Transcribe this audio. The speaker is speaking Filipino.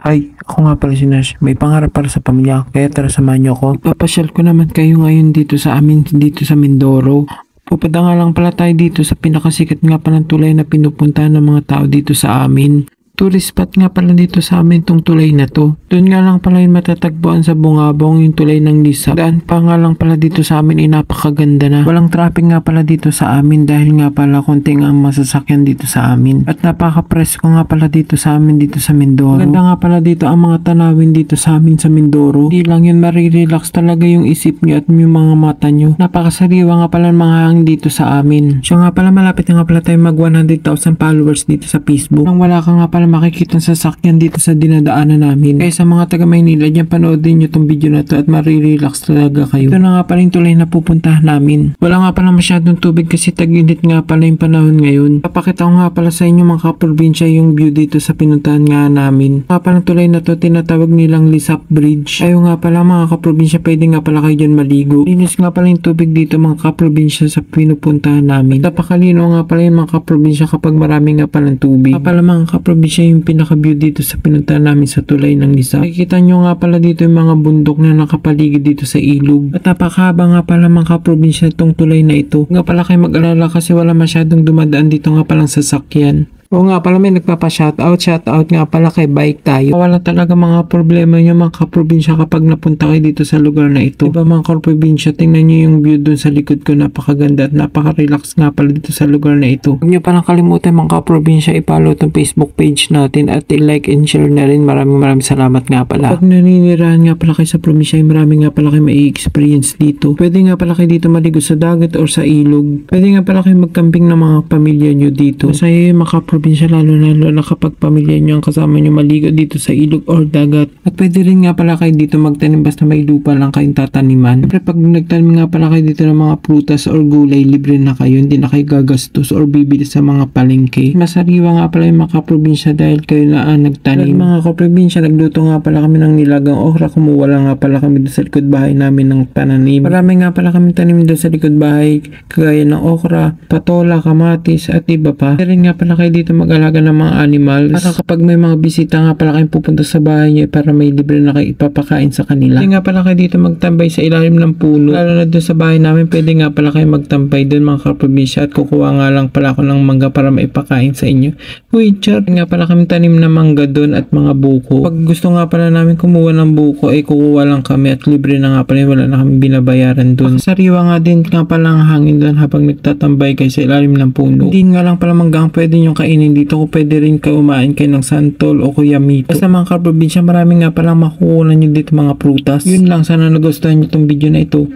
Hi, ako nga pala si Nash. May pangarap para sa pamilya, kaya tara samahan niyo ako. Ipapasyal ko naman kayo ngayon dito sa amin, dito sa Mindoro. Pupunta nga lang pala tayo dito sa pinakasikat nga palang tulay na pinupuntahan ng mga tao dito sa amin. Tourist spot nga pala dito sa amin tong tulay na to. Doon nga lang pala yung matatagpuan sa Bungabong yung tulay ng Lisa. Daan pa nga lang pala dito sa amin ay napakaganda na. Walang traffic nga pala dito sa amin dahil nga pala konting ang masasakyan dito sa amin. At napaka-presko nga pala dito sa amin dito sa Mindoro. Ganda nga pala dito ang mga tanawin dito sa amin sa Mindoro. Hindi lang yun, marirelax talaga yung isip nyo at yung mga mata nyo. Napakasariwa nga pala mga hangin dito sa amin. So nga pala malapit na nga pala tayo mag 100,000 followers dito sa Facebook. Nang wala ka nga pala makikita sa sasakyan dito sa dinadaanan namin. Kaya sa mga taga Maynila dyan, panoodin nyo tong video na to at marirelax talaga kayo. Ito na nga pala yung tulay na pupuntahan namin. Wala nga pala masyadong tubig kasi tag-init nga pala yung panahon ngayon. Papakita ko nga pala sa inyo mga kaprobinsya yung view dito sa pinuntahan nga namin. Nga pala tulay na to tinatawag nilang Lisap Bridge. Ayaw nga pala mga kaprobinsya, pwede nga pala kayo dyan maligo. Linis nga pala yung tubig dito mga kaprobinsya sa pinupuntahan namin. Napakalino nga pala yung mga kaprobinsya kapag marami nga palang tubig. Nga pala mga kaprobinsya yung pinaka-view dito sa pinuntahan namin sa tulay ng Lisa. Makikita nyo nga pala dito yung mga bundok na nakapaligid dito sa ilog. At napakahaba nga pala mga kaprobinsya itong tulay na ito. Nga pala kayo mag-alala kasi wala masyadong dumadaan dito nga palang sasakyan. O nga pala may shoutout nga pala kay Bike Tayo. Wala talaga mga problema nyo mga kaprobinsya kapag napunta kayo dito sa lugar na ito. Diba mga kaprobinsya, tingnan nyo yung view dun sa likod ko, napakaganda at napaka-relax nga pala dito sa lugar na ito. Huwag nyo palang kalimutan mga kaprobinsya, i-follow itong Facebook page natin at i-like and share na rin. Maraming salamat nga pala. Pag naninirahan nga pala kayo sa probinsya, marami nga pala kayo mai-experience dito. Pwede nga pala kayo dito maligo sa dagat or sa ilog. Pwede nga pala kayo magcamping ng mga pamilya nyo dito. Masaya yung mga kaprobinsya lalo na kapag pamilya nyo ang kasama nyo maligo dito sa ilog or dagat. At pwede rin nga pala kayo dito magtanim basta may lupa lang kayong tataniman. Siyempre pag nagtanim nga pala kayo dito ng mga prutas or gulay, libre na kayo, hindi na kayo gagastos or bibili sa mga palengke. Masariwa nga pala yung mga kaprobinsya dahil kayo na nagtanim. At mga kaprobinsya, nagluto nga pala kami ng nilagang okra, kumuha lang nga pala kami doon sa likod bahay namin ng pananim. Marami nga pala kami tanim doon sa likod bahay kagaya ng okra, patola, kamatis at iba pa. Pwede rin nga pala kayo dito mag-alaga ng mga animals para kapag may mga bisita nga pala kayong pupunta sa bahay nyo para may libre na kayo ipapakain sa kanila. Pwede nga pala kayo dito magtambay sa ilalim ng puno. Lalo na doon sa bahay namin, pwede nga pala kayo magtampay doon mga kaprobinsya at kukuha nga lang pala ako ng mangga para maipakain sa inyo. Uy, char, nga pala kami tanim na mangga doon at mga buko. Pag gusto nga pala namin kumuha ng buko, ay kukuha lang kami at libre na nga pala, wala na kami binabayaran doon. Sariwa nga din nga pala ang hangin doon habang nagtatambay kayo sa ilalim ng puno. Hindi nga lang pala mangga ang pwede nyo kainin dito, ko pwede rin kayo umain kayo ng santol o kuyamito. Basta mga kaprobinsya, marami nga palang makukunan nyo dito mga prutas. Yun lang, sana nagustuhan nyo itong video na ito.